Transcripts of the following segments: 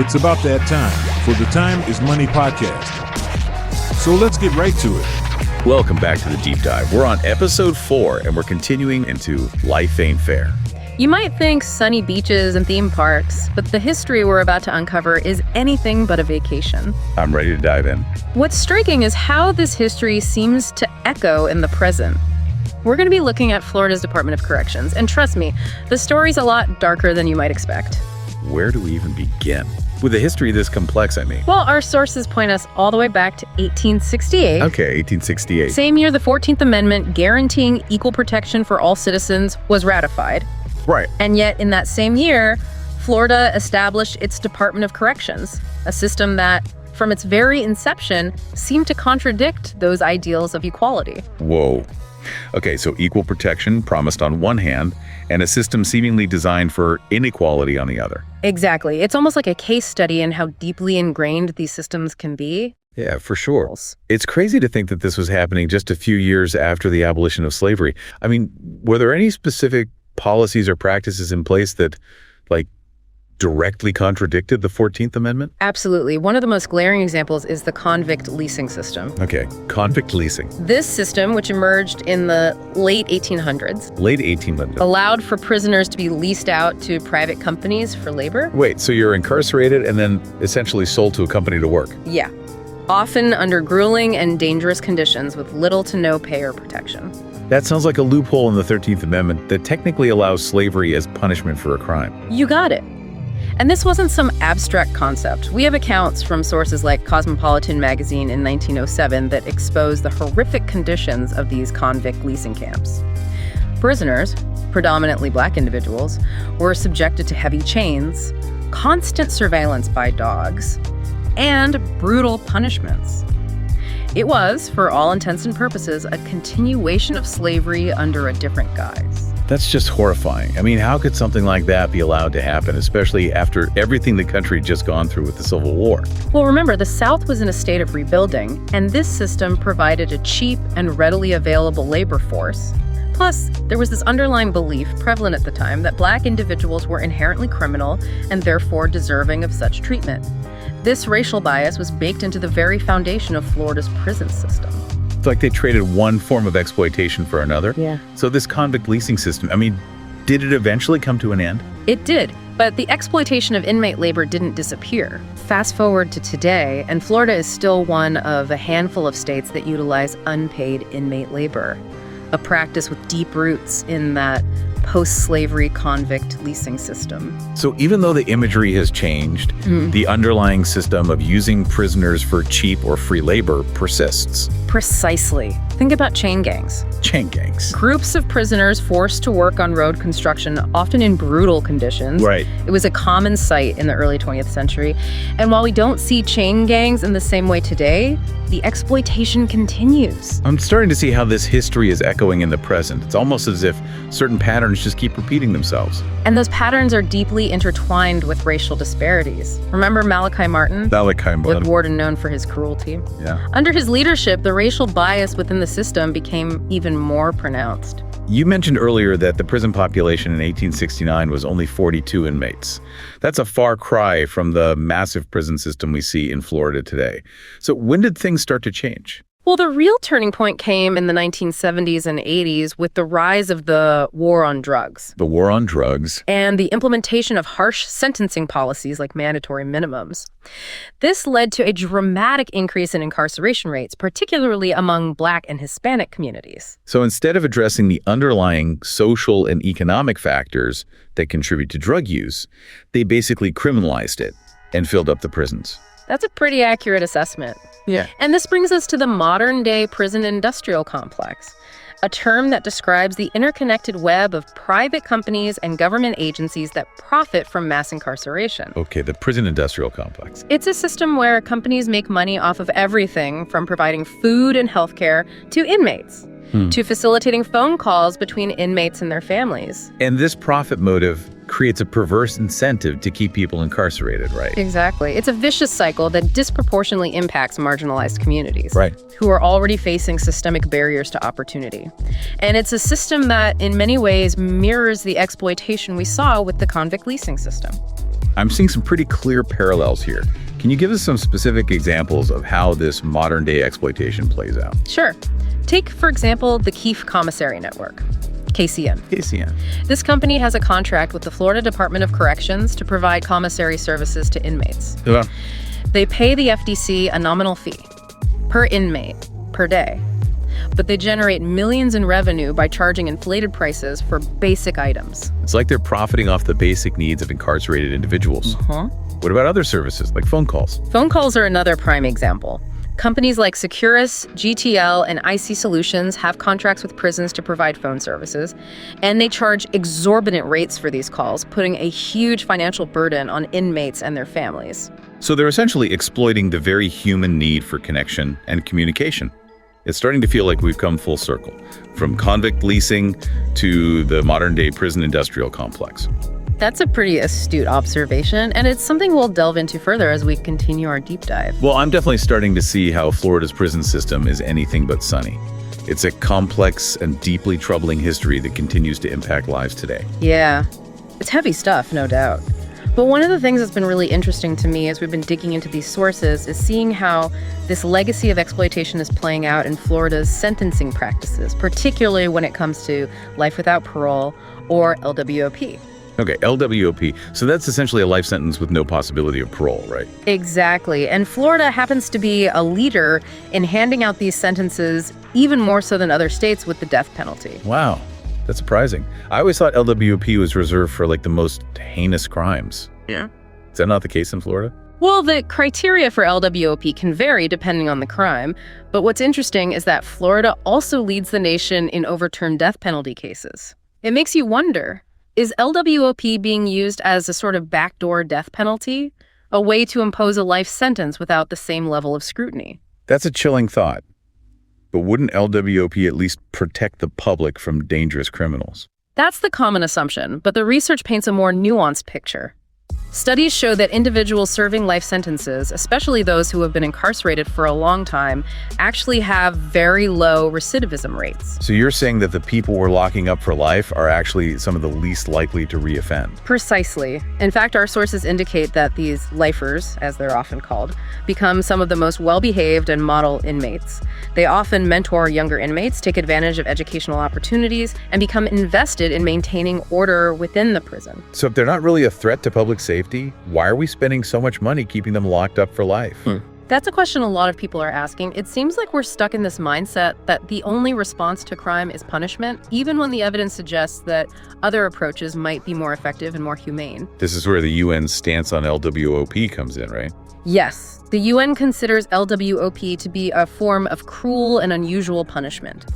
It's about that time for the Time is Money podcast. So let's get right to it. Welcome back to the Deep Dive. We're on episode 4, and we're continuing into Life Ain't Fair. You might think sunny beaches and theme parks, but the history we're about to uncover is anything but a vacation. I'm ready to dive in. What's striking is how this history seems to echo in the present. We're going to be looking at Florida's Department of Corrections, and trust me, the story's a lot darker than you might expect. Where do we even begin? With a history this complex, I mean. Well, our sources point us all the way back to 1868. Okay, 1868. Same year the 14th Amendment guaranteeing equal protection for all citizens was ratified. Right. And yet, in that same year, Florida established its Department of Corrections, a system that, from its very inception, seemed to contradict those ideals of equality. Whoa. Okay, so equal protection promised on one hand, and a system seemingly designed for inequality on the other. Exactly. It's almost like a case study in how deeply ingrained these systems can be. Yeah, for sure. It's crazy to think that this was happening just a few years after the abolition of slavery. I mean, were there any specific policies or practices in place that, directly contradicted the 14th Amendment? Absolutely. One of the most glaring examples is the convict leasing system. Okay, convict leasing. This system, which emerged in the late 1800s, allowed for prisoners to be leased out to private companies for labor. Wait, so you're incarcerated and then essentially sold to a company to work? Yeah. Often under grueling and dangerous conditions with little to no pay or protection. That sounds like a loophole in the 13th Amendment that technically allows slavery as punishment for a crime. You got it. And this wasn't some abstract concept. We have accounts from sources like Cosmopolitan magazine in 1907 that expose the horrific conditions of these convict leasing camps. Prisoners, predominantly black individuals, were subjected to heavy chains, constant surveillance by dogs, and brutal punishments. It was, for all intents and purposes, a continuation of slavery under a different guise. That's just horrifying. I mean, how could something like that be allowed to happen, especially after everything the country had just gone through with the Civil War? Well, remember, the South was in a state of rebuilding, and this system provided a cheap and readily available labor force. Plus, there was this underlying belief prevalent at the time that black individuals were inherently criminal and therefore deserving of such treatment. This racial bias was baked into the very foundation of Florida's prison system. It's like they traded one form of exploitation for another. Yeah. So this convict leasing system, I mean, did it eventually come to an end? It did, but the exploitation of inmate labor didn't disappear. Fast forward to today, and Florida is still one of a handful of states that utilize unpaid inmate labor, a practice with deep roots in that post-slavery convict leasing system. So even though the imagery has changed, the underlying system of using prisoners for cheap or free labor persists. Precisely. Think about chain gangs. Chain gangs. Groups of prisoners forced to work on road construction, often in brutal conditions. Right. It was a common sight in the early 20th century. And while we don't see chain gangs in the same way today, the exploitation continues. I'm starting to see how this history is echoing in the present. It's almost as if certain patterns just keep repeating themselves. And those patterns are deeply intertwined with racial disparities. Remember Malachi Martin? The warden known for his cruelty. Yeah. Under his leadership, the racial bias within the system became even more pronounced. You mentioned earlier that the prison population in 1869 was only 42 inmates. That's a far cry from the massive prison system we see in Florida today. So when did things start to change? Well, the real turning point came in the 1970s and 80s with the rise of the war on drugs. The war on drugs. And the implementation of harsh sentencing policies like mandatory minimums. This led to a dramatic increase in incarceration rates, particularly among Black and Hispanic communities. So instead of addressing the underlying social and economic factors that contribute to drug use, they basically criminalized it and filled up the prisons. That's a pretty accurate assessment. Yeah. And this brings us to the modern-day prison industrial complex, a term that describes the interconnected web of private companies and government agencies that profit from mass incarceration. Okay, the prison industrial complex. It's a system where companies make money off of everything from providing food and healthcare to inmates, to facilitating phone calls between inmates and their families. And this profit motive creates a perverse incentive to keep people incarcerated, right? Exactly. It's a vicious cycle that disproportionately impacts marginalized communities, right, who are already facing systemic barriers to opportunity. And it's a system that, in many ways, mirrors the exploitation we saw with the convict leasing system. I'm seeing some pretty clear parallels here. Can you give us some specific examples of how this modern-day exploitation plays out? Sure. Take, for example, the Keefe Commissary Network, KCN. KCN. This company has a contract with the Florida Department of Corrections to provide commissary services to inmates. Yeah. They pay the FDC a nominal fee per inmate per day, but they generate millions in revenue by charging inflated prices for basic items. It's like they're profiting off the basic needs of incarcerated individuals. What about other services, like phone calls? Phone calls are another prime example. Companies like Securus, GTL, and IC Solutions have contracts with prisons to provide phone services, and they charge exorbitant rates for these calls, putting a huge financial burden on inmates and their families. So they're essentially exploiting the very human need for connection and communication. It's starting to feel like we've come full circle, from convict leasing to the modern-day prison industrial complex. That's a pretty astute observation, and it's something we'll delve into further as we continue our deep dive. Well, I'm definitely starting to see how Florida's prison system is anything but sunny. It's a complex and deeply troubling history that continues to impact lives today. Yeah, it's heavy stuff, no doubt. But one of the things that's been really interesting to me as we've been digging into these sources is seeing how this legacy of exploitation is playing out in Florida's sentencing practices, particularly when it comes to life without parole or LWOP. Okay, LWOP. So that's essentially a life sentence with no possibility of parole, right? Exactly. And Florida happens to be a leader in handing out these sentences even more so than other states with the death penalty. Wow, that's surprising. I always thought LWOP was reserved for like the most heinous crimes. Yeah. Is that not the case in Florida? Well, the criteria for LWOP can vary depending on the crime, but what's interesting is that Florida also leads the nation in overturned death penalty cases. It makes you wonder, is LWOP being used as a sort of backdoor death penalty, a way to impose a life sentence without the same level of scrutiny? That's a chilling thought. But wouldn't LWOP at least protect the public from dangerous criminals? That's the common assumption, but the research paints a more nuanced picture. Studies show that individuals serving life sentences, especially those who have been incarcerated for a long time, actually have very low recidivism rates. So you're saying that the people we're locking up for life are actually some of the least likely to reoffend? Precisely. In fact, our sources indicate that these lifers, as they're often called, become some of the most well-behaved and model inmates. They often mentor younger inmates, take advantage of educational opportunities, and become invested in maintaining order within the prison. So if they're not really a threat to public safety, why are we spending so much money keeping them locked up for life? That's a question a lot of people are asking. It seems like we're stuck in this mindset that the only response to crime is punishment, even when the evidence suggests that other approaches might be more effective and more humane. This is where the UN's stance on LWOP comes in, right? Yes, the UN considers LWOP to be a form of cruel and unusual punishment,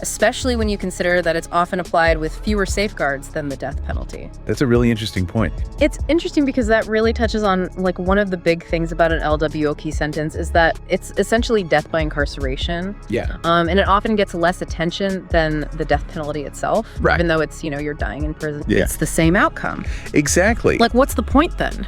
especially when you consider that it's often applied with fewer safeguards than the death penalty. That's a really interesting point. It's interesting because that really touches on like one of the big things about an LWOP sentence is that it's essentially death by incarceration. Yeah. And it often gets less attention than the death penalty itself, Right. even though it's, you're dying in prison. Yeah. It's the same outcome. Exactly. Like, what's the point then?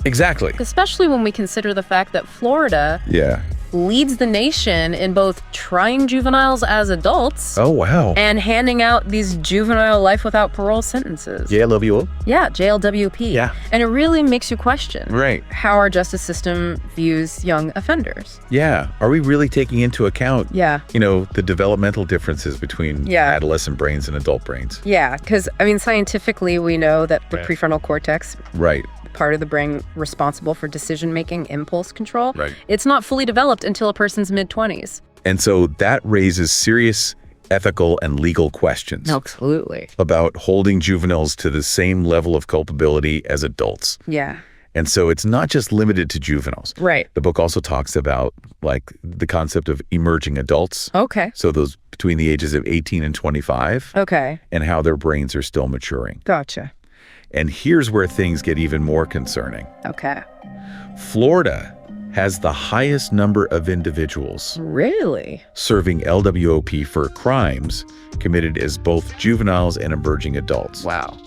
Exactly. Especially when we consider the fact that Florida Yeah. leads the nation in both trying juveniles as adults Oh, wow. and handing out these juvenile life without parole sentences. JLWOP? Yeah, JLWP. Yeah. And it really makes you question Right. how our justice system views young offenders. Yeah. Are we really taking into account, Yeah. the developmental differences between Yeah. adolescent brains and adult brains? Yeah, because, scientifically, we know that the Right. prefrontal cortex, Right. part of the brain responsible for decision-making, impulse control, Right. it's not fully developed until a person's mid-20s. And so that raises serious ethical and legal questions Absolutely. about holding juveniles to the same level of culpability as adults. Yeah. And so it's not just limited to juveniles. Right. The book also talks about the concept of emerging adults. Okay. So those between the ages of 18 and 25 Okay. and how their brains are still maturing. Gotcha. And here's where things get even more concerning. Okay. Florida has the highest number of individuals Really? serving LWOP for crimes committed as both juveniles and emerging adults. Wow.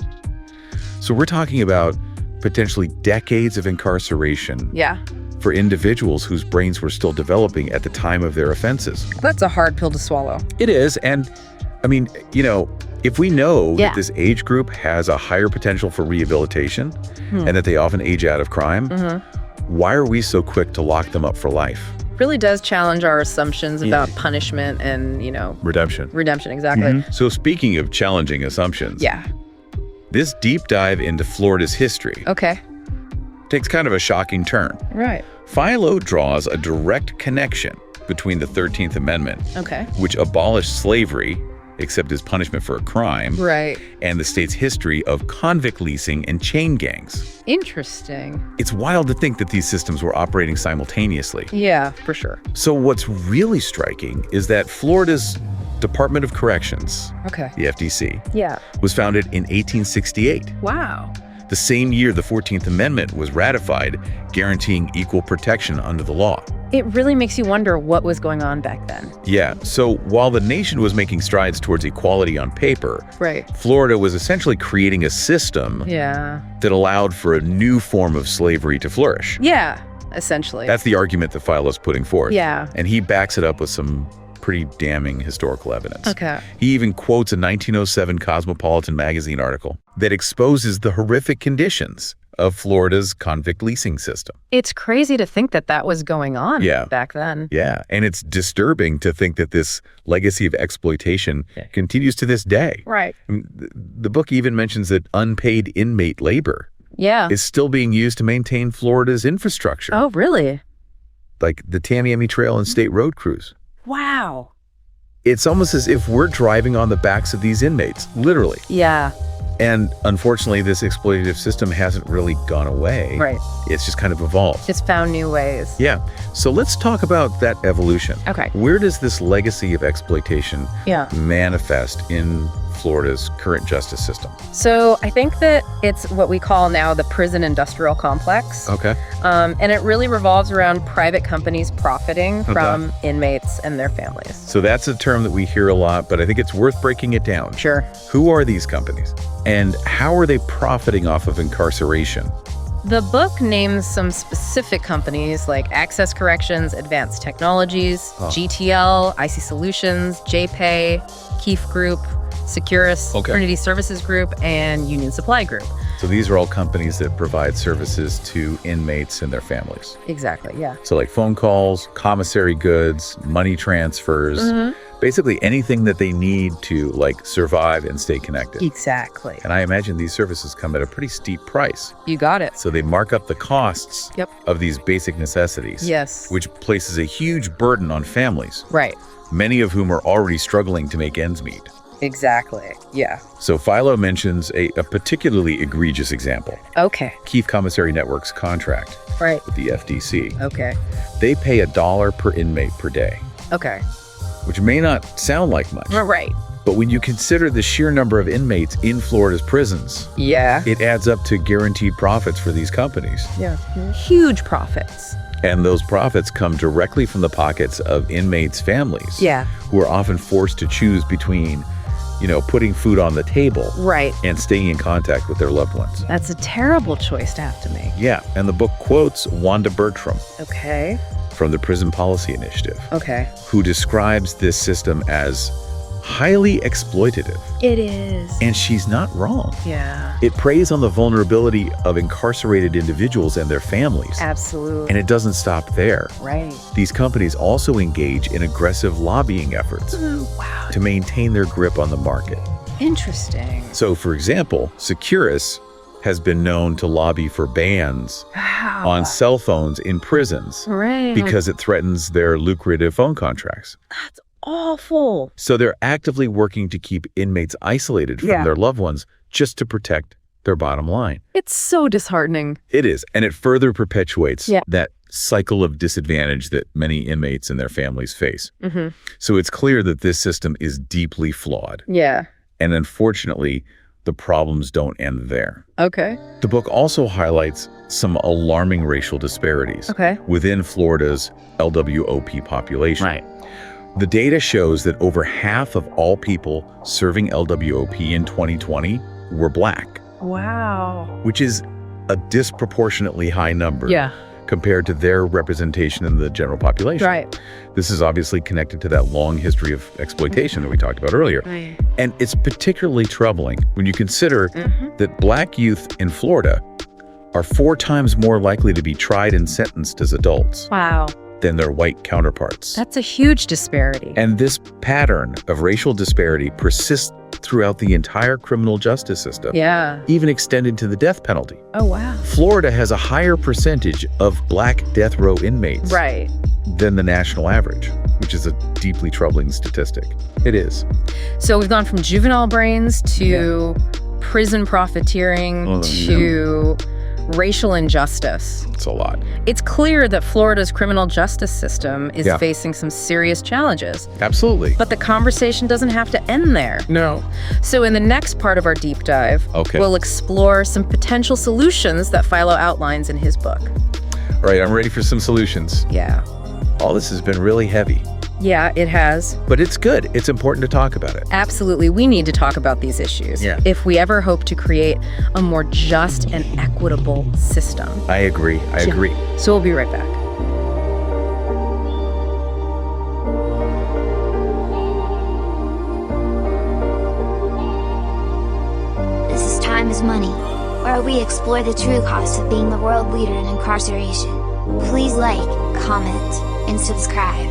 So we're talking about potentially decades of incarceration Yeah. for individuals whose brains were still developing at the time of their offenses. That's a hard pill to swallow. It is. And If we know Yeah. that this age group has a higher potential for rehabilitation and that they often age out of crime, why are we so quick to lock them up for life? Really does challenge our assumptions about punishment and, Redemption. redemption. Exactly. So speaking of challenging assumptions, Yeah. this deep dive into Florida's history Okay. takes kind of a shocking turn. Right. Philo draws a direct connection between the 13th Amendment, Okay. which abolished slavery, except as punishment for a crime, Right. and the state's history of convict leasing and chain gangs. Interesting. It's wild to think that these systems were operating simultaneously. Yeah, for sure. So what's really striking is that Florida's Department of Corrections, Okay. the FDC, Yeah. was founded in 1868. Wow. The same year the 14th Amendment was ratified, guaranteeing equal protection under the law. It really makes you wonder what was going on back then. Yeah, so while the nation was making strides towards equality on paper, Right. Florida was essentially creating a system Yeah. that allowed for a new form of slavery to flourish. Yeah, essentially. That's the argument that Philo's putting forth. Yeah. And he backs it up with some pretty damning historical evidence. Okay. He even quotes a 1907 Cosmopolitan magazine article that exposes the horrific conditions of Florida's convict leasing system. It's crazy to think that that was going on back then. Yeah, and it's disturbing to think that this legacy of exploitation continues to this day. Right. I mean, the book even mentions that unpaid inmate labor Yeah. is still being used to maintain Florida's infrastructure, Oh, really? like the Tamiami Trail and state road crews. Wow. It's almost as if we're driving on the backs of these inmates, literally. Yeah. And unfortunately, this exploitative system hasn't really gone away. Right. It's just kind of evolved. Just found new ways. Yeah. So let's talk about that evolution. Okay. Where does this legacy of exploitation Yeah. manifest in Florida's current justice system? So I think that it's what we call now the prison industrial complex. Okay. And it really revolves around private companies profiting from inmates and their families. So that's a term that we hear a lot, but I think it's worth breaking it down. Sure. Who are these companies? And how are they profiting off of incarceration? The book names some specific companies like Access Corrections, Advanced Technologies, GTL, IC Solutions, JPay, Keefe Group, Securus, Trinity Services Group, and Union Supply Group. So these are all companies that provide services to inmates and their families. Exactly, yeah. So like phone calls, commissary goods, money transfers, basically anything that they need to like survive and stay connected. Exactly. And I imagine these services come at a pretty steep price. You got it. So they mark up the costs of these basic necessities. Yes. Which places a huge burden on families. Right. Many of whom are already struggling to make ends meet. Exactly, yeah. So Philo mentions a particularly egregious example. Okay. Keefe Commissary Network's contract Right. with the FDC. Okay. They pay $1 per inmate per day, Okay. which may not sound like much. Right. But when you consider the sheer number of inmates in Florida's prisons, Yeah. it adds up to guaranteed profits for these companies. Yeah. Huge profits. And those profits come directly from the pockets of inmates' families. Yeah. Who are often forced to choose between, putting food on the table Right. and staying in contact with their loved ones. That's a terrible choice to have to make. Yeah, and the book quotes Wanda Bertram Okay. from the Prison Policy Initiative, Okay. who describes this system as highly exploitative. It is. And she's not wrong. Yeah. It preys on the vulnerability of incarcerated individuals and their families. Absolutely. And it doesn't stop there. Right. These companies also engage in aggressive lobbying efforts Wow. to maintain their grip on the market. Interesting. So, for example, Securus has been known to lobby for bans on cell phones in prisons Right. because it threatens their lucrative phone contracts. That's awful. So they're actively working to keep inmates isolated from their loved ones just to protect their bottom line. It's so disheartening. It is, and it further perpetuates that cycle of disadvantage that many inmates and their families face. So it's clear that this system is deeply flawed. Yeah. And unfortunately, the problems don't end there. Okay. The book also highlights some alarming racial disparities within Florida's LWOP population. Right. The data shows that over half of all people serving LWOP in 2020 were Black, Wow. which is a disproportionately high number. Yeah. compared to their representation in the general population. Right. This is obviously connected to that long history of exploitation that we talked about earlier. Right. And it's particularly troubling when you consider that Black youth in Florida are 4 times more likely to be tried and sentenced as adults Wow. than their white counterparts. That's a huge disparity. And this pattern of racial disparity persists throughout the entire criminal justice system, Yeah. even extended to the death penalty. Oh, wow. Florida has a higher percentage of Black death row inmates Right. than the national average, which is a deeply troubling statistic. It is. So we've gone from juvenile brains to prison profiteering to racial injustice. It's a lot. It's clear that Florida's criminal justice system is facing some serious challenges. Absolutely. But the conversation doesn't have to end there. No. So in the next part of our deep dive, we'll explore some potential solutions that Philo outlines in his book. All right, I'm ready for some solutions. Yeah. All this has been really heavy, Yeah, it has. but it's good. It's important to talk about it. Absolutely. We need to talk about these issues if we ever hope to create a more just and equitable system. I agree. I agree. So we'll be right back. This is Time is Money, where we explore the true cost of being the world leader in incarceration. Please like, comment, and subscribe.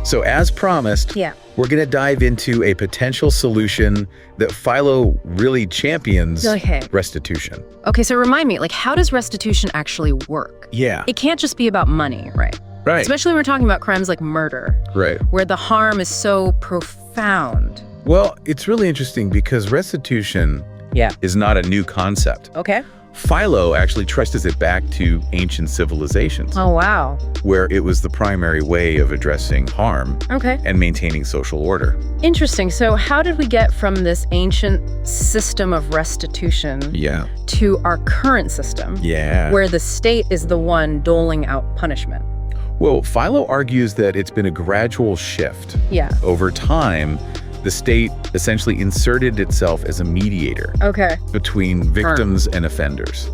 So as promised, we're going to dive into a potential solution that Philo really champions, restitution. Okay, so remind me, like, how does restitution actually work? Yeah. It can't just be about money, right? Right. Especially when we're talking about crimes like murder. Right. Where the harm is so profound. Well, it's really interesting because restitution is not a new concept. Okay. Philo actually traces it back to ancient civilizations. Oh, wow. Where it was the primary way of addressing harm and maintaining social order. Interesting. So how did we get from this ancient system of restitution to our current system where the state is the one doling out punishment? Well, Philo argues that it's been a gradual shift. Over time, the state essentially inserted itself as a mediator between victims and offenders.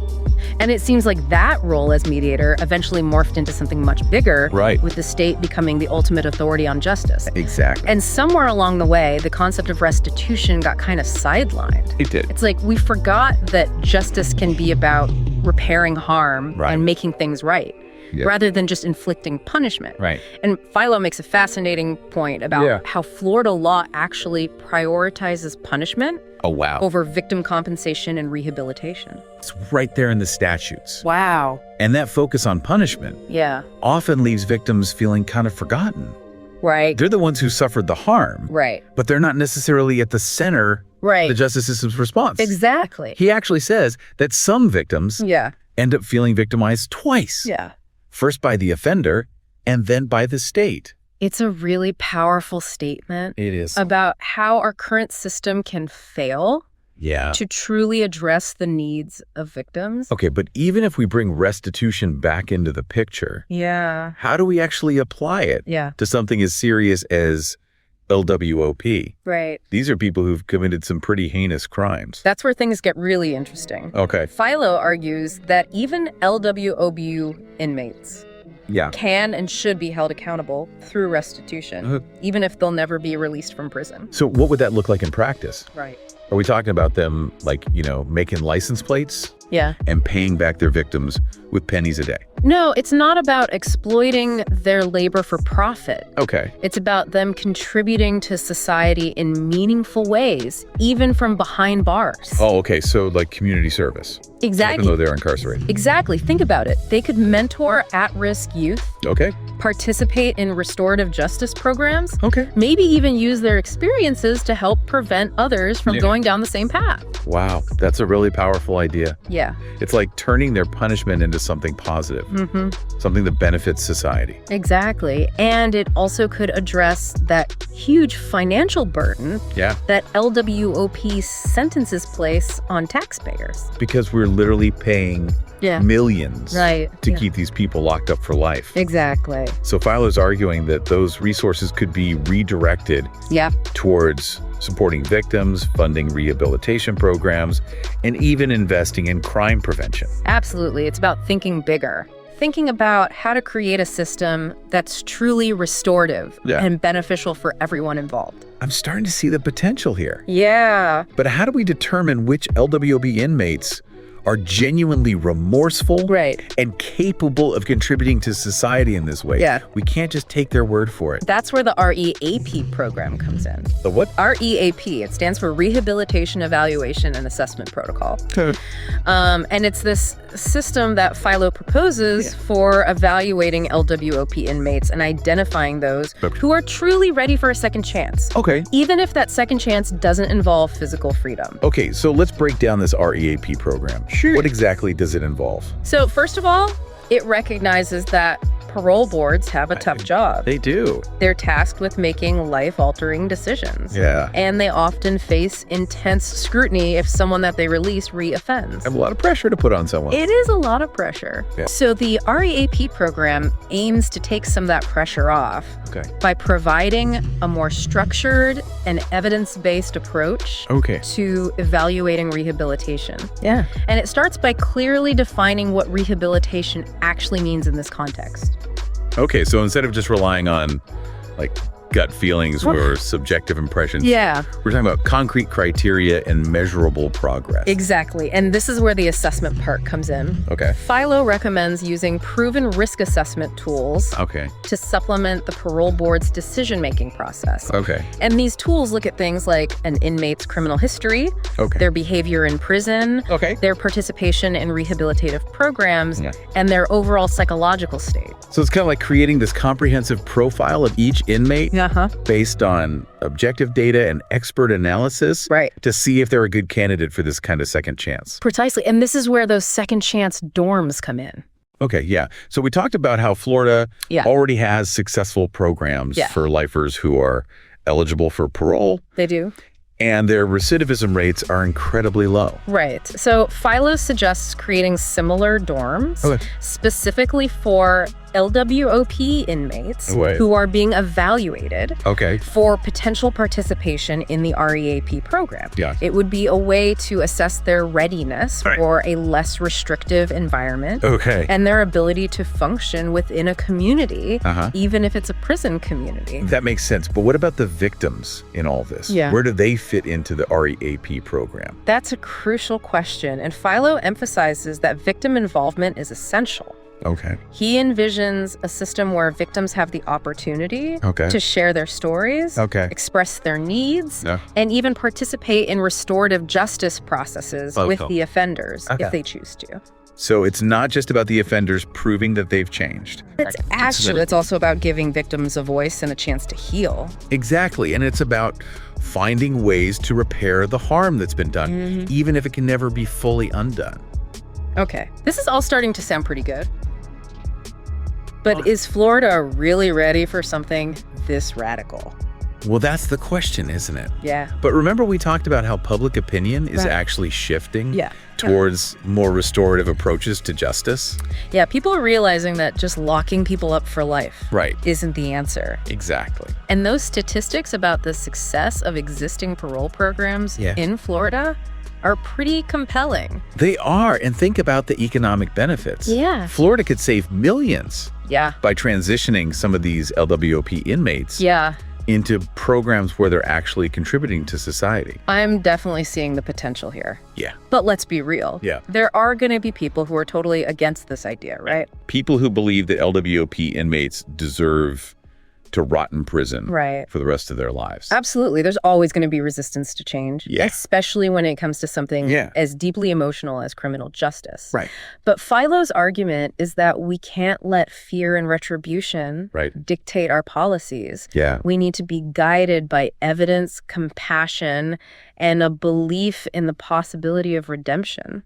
And it seems like that role as mediator eventually morphed into something much bigger, with the state becoming the ultimate authority on justice. Exactly. And somewhere along the way, the concept of restitution got kind of sidelined. It did. It's like we forgot that justice can be about repairing harm and making things right. Rather than just inflicting punishment. Right. And Philo makes a fascinating point about how Florida law actually prioritizes punishment over victim compensation and rehabilitation. It's right there in the statutes. Wow. And that focus on punishment often leaves victims feeling kind of forgotten. Right. They're the ones who suffered the harm. Right. But they're not necessarily at the center of the justice system's response. Exactly. He actually says that some victims end up feeling victimized twice. First by the offender, and then by the state. It's a really powerful statement. It is. About how our current system can fail to truly address the needs of victims. Okay, but even if we bring restitution back into the picture, how do we actually apply it to something as serious as LWOP? Right. These are people who've committed some pretty heinous crimes. That's where things get really interesting. Okay. Philo argues that even LWOP inmates can and should be held accountable through restitution, even if they'll never be released from prison. So what would that look like in practice? Right. Are we talking about them, like, making license plates? And paying back their victims with pennies a day? No, it's not about exploiting their labor for profit. Okay. It's about them contributing to society in meaningful ways, even from behind bars. Oh, okay. So like community service. Exactly. Even though they're incarcerated. Exactly. Think about it. They could mentor at-risk youth. Okay. Participate in restorative justice programs. Okay. Maybe even use their experiences to help prevent others from going down the same path. Wow. That's a really powerful idea. Yeah. It's like turning their punishment into something positive, something that benefits society. Exactly. And it also could address that huge financial burden that LWOP sentences place on taxpayers. Because we're literally paying millions to keep these people locked up for life. Exactly. So Philo's arguing that those resources could be redirected towards supporting victims, funding rehabilitation programs, and even investing in crime prevention. Absolutely. It's about thinking bigger. Thinking about how to create a system that's truly restorative and beneficial for everyone involved. I'm starting to see the potential here. Yeah. But how do we determine which LWOP inmates are genuinely remorseful and capable of contributing to society in this way? Yeah. We can't just take their word for it. That's where the REAP program comes in. The what? REAP. It stands for Rehabilitation Evaluation and Assessment Protocol. And it's this system that Philo proposes for evaluating LWOP inmates and identifying those who are truly ready for a second chance. Okay. Even if that second chance doesn't involve physical freedom. Okay, so let's break down this REAP program. Sure. What exactly does it involve? So first of all, it recognizes that parole boards have a tough job. They do. They're tasked with making life-altering decisions. Yeah. And they often face intense scrutiny if someone that they release reoffends. Have a lot of pressure to put on someone. It is a lot of pressure. Yeah. So the REAP program aims to take some of that pressure off by providing a more structured and evidence-based approach to evaluating rehabilitation. Yeah. And it starts by clearly defining what rehabilitation actually means in this context. Okay, so instead of just relying on like gut feelings or subjective impressions, we're talking about concrete criteria and measurable progress. Exactly. And this is where the assessment part comes in. Okay. Philo recommends using proven risk assessment tools to supplement the parole board's decision-making process. Okay. And these tools look at things like an inmate's criminal history, their behavior in prison, their participation in rehabilitative programs, and their overall psychological state. So it's kind of like creating this comprehensive profile of each inmate based on objective data and expert analysis to see if they're a good candidate for this kind of second chance. Precisely. And this is where those second chance dorms come in. Okay, yeah. So we talked about how Florida already has successful programs for lifers who are eligible for parole. They do. And their recidivism rates are incredibly low. Right. So Philo suggests creating similar dorms specifically for LWOP inmates who are being evaluated for potential participation in the REAP program. It would be a way to assess their readiness for a less restrictive environment and their ability to function within a community, even if it's a prison community. That makes sense. But what about the victims in all this? Where do they fit into the REAP program? That's a crucial question, and Philo emphasizes that victim involvement is essential. He envisions a system where victims have the opportunity to share their stories, express their needs, and even participate in restorative justice processes with the offenders if they choose to. So it's not just about the offenders proving that they've changed. It's also about giving victims a voice and a chance to heal. Exactly. And it's about finding ways to repair the harm that's been done, even if it can never be fully undone. Okay, this is all starting to sound pretty good. But is Florida really ready for something this radical? Well, that's the question, isn't it? Yeah. But remember we talked about how public opinion is actually shifting towards more restorative approaches to justice? Yeah, people are realizing that just locking people up for life isn't the answer. Exactly. And those statistics about the success of existing parole programs in Florida are pretty compelling. They are, and think about the economic benefits. Yeah. Florida could save millions by transitioning some of these LWOP inmates into programs where they're actually contributing to society. I'm definitely seeing the potential here. Yeah. But let's be real. Yeah. There are going to be people who are totally against this idea, right? People who believe that LWOP inmates deserve to rot in prison for the rest of their lives. Absolutely. There's always going to be resistance to change, especially when it comes to something as deeply emotional as criminal justice. But Philo's argument is that we can't let fear and retribution dictate our policies. We need to be guided by evidence, compassion, and a belief in the possibility of redemption.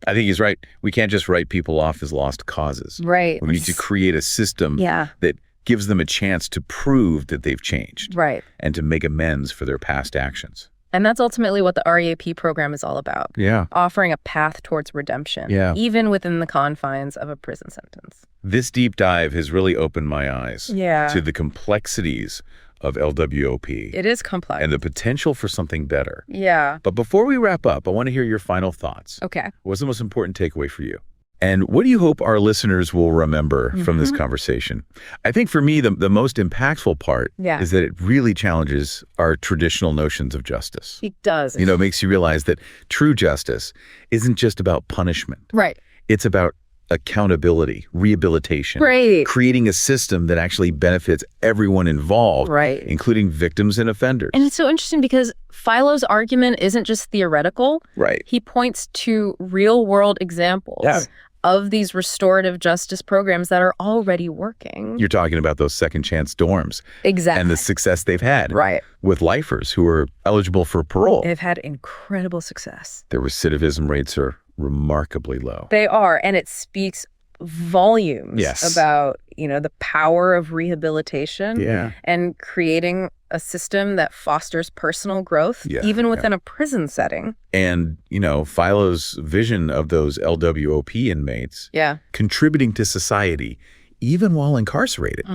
I think he's right. We can't just write people off as lost causes. We need to create a system that gives them a chance to prove that they've changed and to make amends for their past actions. And that's ultimately what the REAP program is all about. Offering a path towards redemption, even within the confines of a prison sentence. This deep dive has really opened my eyes to the complexities of LWOP. It is complex. And the potential for something better. Yeah. But before we wrap up, I want to hear your final thoughts. Okay. What's the most important takeaway for you? And what do you hope our listeners will remember from this conversation? I think for me, the most impactful part is that it really challenges our traditional notions of justice. It does. You know, it makes you realize that true justice isn't just about punishment. Right. It's about accountability, rehabilitation, creating a system that actually benefits everyone involved, including victims and offenders. And it's so interesting because Philo's argument isn't just theoretical. Right. He points to real-world examples of these restorative justice programs that are already working. You're talking about those second chance dorms. Exactly. And the success they've had. Right. With lifers who are eligible for parole. They've had incredible success. Their recidivism rates are remarkably low. They are, and it speaks volumes about, you know, the power of rehabilitation and creating a system that fosters personal growth, even within a prison setting. And, you know, Philo's vision of those LWOP inmates contributing to society, even while incarcerated,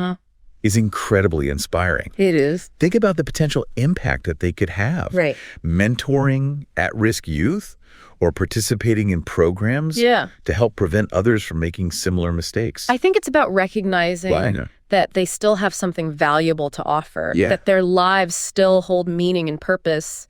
is incredibly inspiring. It is. Think about the potential impact that they could have. Right. Mentoring at-risk youth or participating in programs to help prevent others from making similar mistakes. I think it's about recognizing that they still have something valuable to offer, that their lives still hold meaning and purpose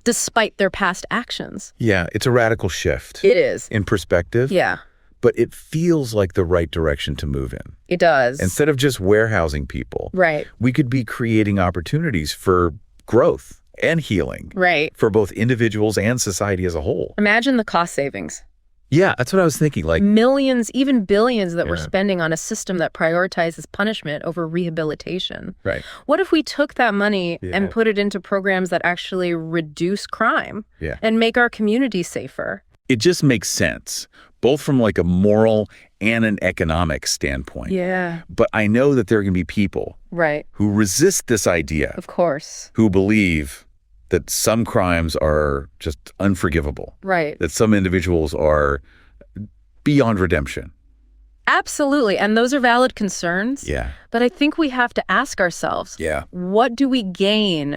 despite their past actions. Yeah, it's a radical shift. It is. In perspective. Yeah. But it feels like the right direction to move in. It does. Instead of just warehousing people, we could be creating opportunities for growth and healing for both individuals and society as a whole. Imagine the cost savings. Yeah, that's what I was thinking. Like millions, even billions that we're spending on a system that prioritizes punishment over rehabilitation. Right. What if we took that money and put it into programs that actually reduce crime and make our community safer? It just makes sense, both from like a moral and an economic standpoint. Yeah. But I know that there are going to be people who resist this idea. Of course. Who believe that some crimes are just unforgivable. Right. That some individuals are beyond redemption. Absolutely. And those are valid concerns. Yeah. But I think we have to ask ourselves, what do we gain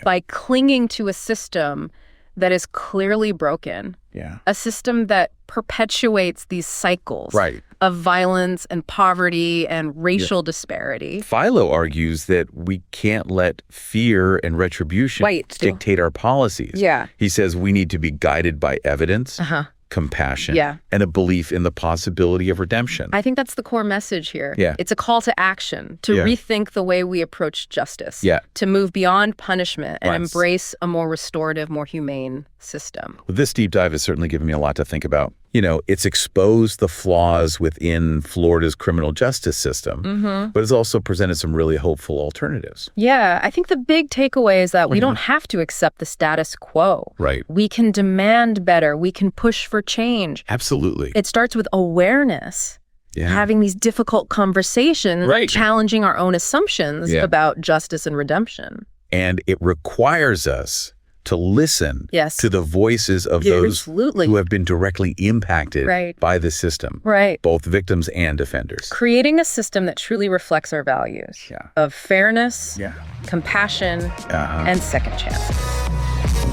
by clinging to a system that is clearly broken? Yeah. A system that perpetuates these cycles of violence and poverty and racial disparity. Philo argues that we can't let fear and retribution dictate our policies. Yeah. He says we need to be guided by evidence, compassion, and a belief in the possibility of redemption. I think that's the core message here. Yeah. It's a call to action, to rethink the way we approach justice, to move beyond punishment and embrace a more restorative, more humane system. Well, this deep dive has certainly given me a lot to think about. You know, it's exposed the flaws within Florida's criminal justice system, but it's also presented some really hopeful alternatives. Yeah, I think the big takeaway is that we don't have to accept the status quo. Right. We can demand better. We can push for change. Absolutely. It starts with awareness. Having these difficult conversations, challenging our own assumptions about justice and redemption. And it requires us to listen to the voices of those who have been directly impacted by the system, both victims and offenders. Creating a system that truly reflects our values of fairness, compassion, and second chances.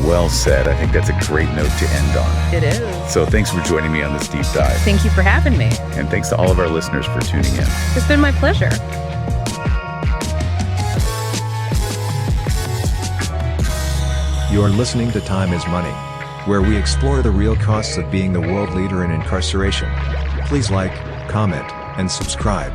Well said. I think that's a great note to end on. It is. So thanks for joining me on this deep dive. Thank you for having me. And thanks to all of our listeners for tuning in. It's been my pleasure. You're listening to Time is Money, where we explore the real costs of being the world leader in incarceration. Please like, comment, and subscribe.